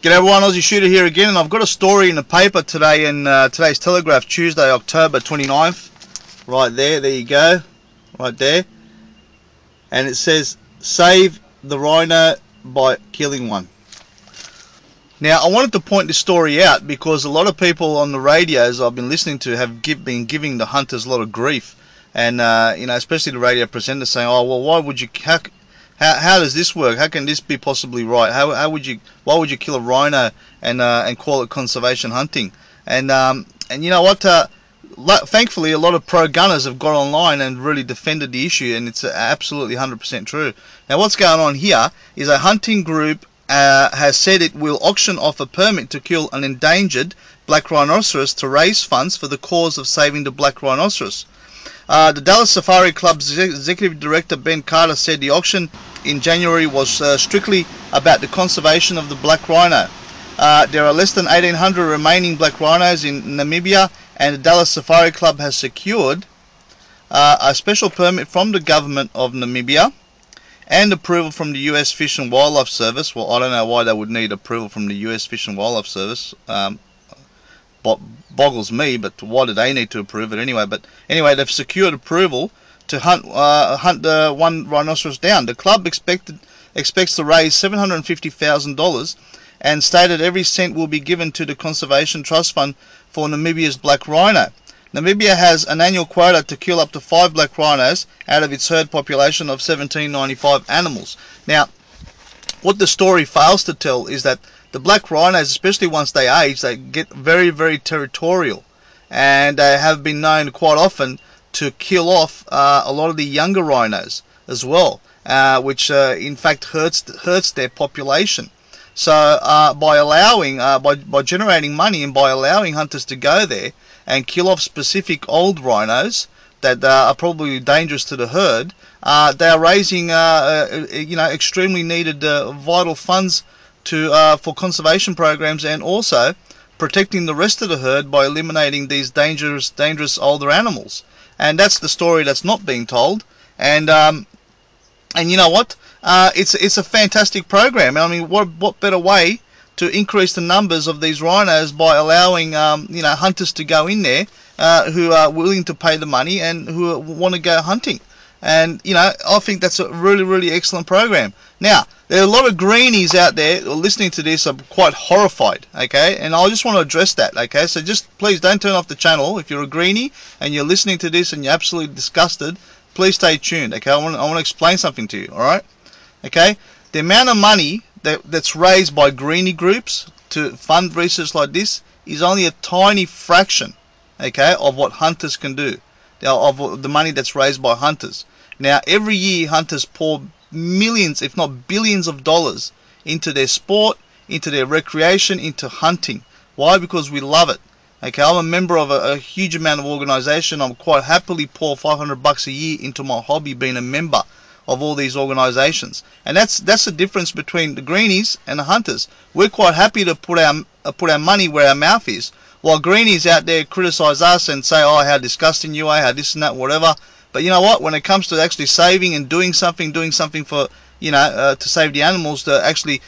G'day everyone, Aussie Shooter here again, and I've got a story in the paper today in today's Telegraph, Tuesday, October 29th. Right there you go, right there. And it says, save the rhino by killing one. Now, I wanted to point this story out because a lot of people on the radios I've been listening to have been giving the hunters a lot of grief. And, you know, especially the radio presenters saying, oh, well, why would you... How does this work? How can this be possibly right? Why would you kill a rhino and call it conservation hunting? And you know what? Thankfully, a lot of pro gunners have got online and really defended the issue, and it's absolutely 100% true. Now, what's going on here is a hunting group has said it will auction off a permit to kill an endangered black rhinoceros to raise funds for the cause of saving the black rhinoceros. The Dallas Safari Club's Executive Director Ben Carter said the auction in January was strictly about the conservation of the black rhino. There are less than 1,800 remaining black rhinos in Namibia, and the Dallas Safari Club has secured a special permit from the government of Namibia and approval from the US Fish and Wildlife Service. Well, I don't know why they would need approval from the US Fish and Wildlife Service. Boggles me, but why do they need to approve it anyway? But anyway, they've secured approval to hunt one rhinoceros down. The club expects to raise $750,000 and stated every cent will be given to the Conservation Trust Fund for Namibia's black rhino. Namibia has an annual quota to kill up to 5 black rhinos out of its herd population of 1,795 animals. Now, what the story fails to tell is that the black rhinos, especially once they age, they get very, very territorial, and they have been known quite often to kill off a lot of the younger rhinos as well, which in fact hurts their population. So by generating money and by allowing hunters to go there and kill off specific old rhinos that are probably dangerous to the herd, they are raising you know, extremely needed vital funds for conservation programs, and also protecting the rest of the herd by eliminating these dangerous older animals. And that's the story that's not being told. And you know what? It's a fantastic program. I mean, what better way to increase the numbers of these rhinos by allowing you know, hunters to go in there who are willing to pay the money and who want to go hunting. And, you know, I think that's a really, really excellent program. Now, there are a lot of greenies out there listening to this are quite horrified, okay? And I just want to address that, okay? So just please don't turn off the channel. If you're a greenie and you're listening to this and you're absolutely disgusted, please stay tuned, okay? I want to explain something to you, all right? Okay? The amount of money that's raised by greenie groups to fund research like this is only a tiny fraction, okay, of what hunters can do, of the money that's raised by hunters. Now, every year hunters pour millions, if not billions of dollars into their sport, into their recreation, into hunting. Why? Because we love it. Okay, I'm a member of a huge amount of organisation. I'm quite happily pour $500 a year into my hobby, being a member of all these organisations. And that's the difference between the greenies and the hunters. We're quite happy to put our money where our mouth is, while greenies out there criticise us and say, oh, how disgusting you are, how this and that, whatever. But you know what? When it comes to actually saving and doing something for, you know, to save the animals, to actually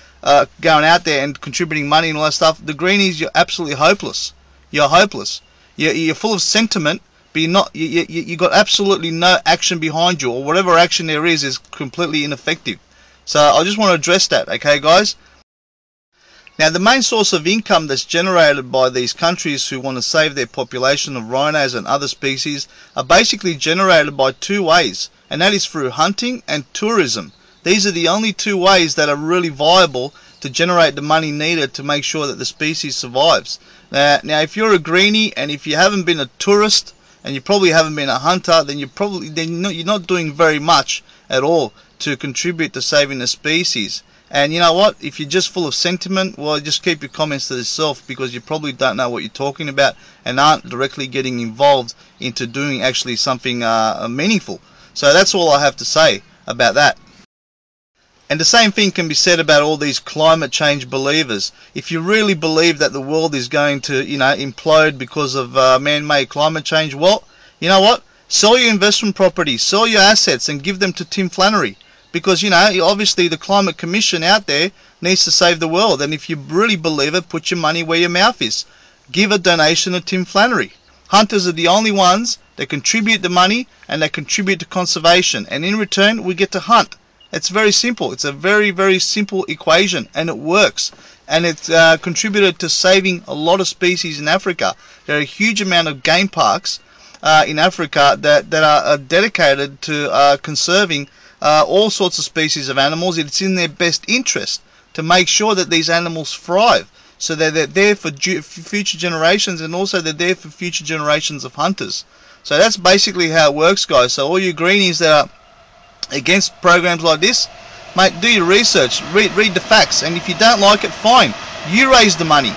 going out there and contributing money and all that stuff, the greenies, you're absolutely hopeless. You're hopeless. You're full of sentiment, but you're not. You got absolutely no action behind you, or whatever action there is completely ineffective. So I just want to address that, okay, guys? Now, the main source of income that's generated by these countries who want to save their population of rhinos and other species are basically generated by two ways, and that is through hunting and tourism. These are the only two ways that are really viable to generate the money needed to make sure that the species survives. Now if you're a greenie and if you haven't been a tourist and you probably haven't been a hunter, then you're not doing very much at all to contribute to saving the species. And you know what? If you're just full of sentiment, well, just keep your comments to yourself, because you probably don't know what you're talking about and aren't directly getting involved into doing actually something meaningful. So that's all I have to say about that. And the same thing can be said about all these climate change believers. If you really believe that the world is going to, you know, implode because of man-made climate change, well, you know what? Sell your investment property, sell your assets and give them to Tim Flannery. because, you know, obviously the Climate Commission out there needs to save the world, and if you really believe it, put your money where your mouth is. Give a donation to Tim Flannery. Hunters are the only ones that contribute the money and they contribute to conservation, and in return we get to hunt. It's very simple. It's a very, very simple equation, and it works. And it's contributed to saving a lot of species in Africa. There are a huge amount of game parks in Africa that are dedicated to conserving all sorts of species of animals. It's in their best interest to make sure that these animals thrive, so that they're there for future generations, and also they're there for future generations of hunters. So that's basically how it works, guys. So all you greenies that are against programs like this, mate, do your research, read the facts, and if you don't like it, fine. You raise the money.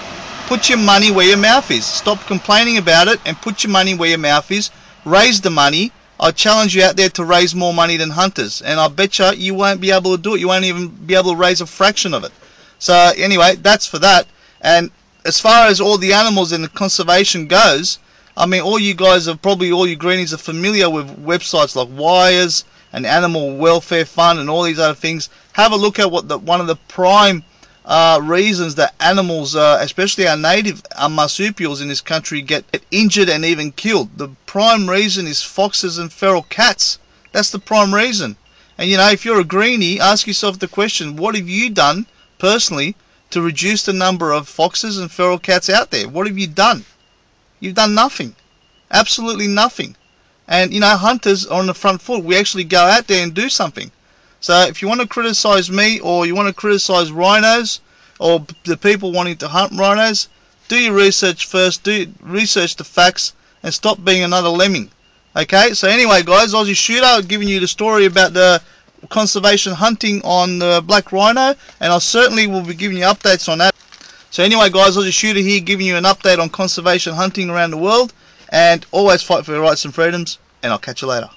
Put your money where your mouth is. Stop complaining about it and put your money where your mouth is. Raise the money. I challenge you out there to raise more money than hunters, and I bet you won't be able to do it. You won't even be able to raise a fraction of it. So anyway, that's for that. And as far as all the animals and the conservation goes, I mean, all you guys are probably, all you greenies are familiar with websites like Wires and Animal Welfare Fund and all these other things. Have a look at what one of the prime reasons that animals, especially our native marsupials in this country, get injured and even killed. The prime reason is foxes and feral cats. That's the prime reason. And you know, if you're a greenie, ask yourself the question, what have you done personally to reduce the number of foxes and feral cats out there? What have you done? You've done nothing. Absolutely nothing. And you know, hunters are on the front foot. We actually go out there and do something. So if you want to criticize me, or you want to criticize rhinos, or the people wanting to hunt rhinos, do your research first. Do research the facts and stop being another lemming. Okay, so anyway, guys, Aussie Shooter giving you the story about the conservation hunting on the black rhino, and I certainly will be giving you updates on that. So anyway, guys, Aussie Shooter here giving you an update on conservation hunting around the world, and always fight for your rights and freedoms, and I'll catch you later.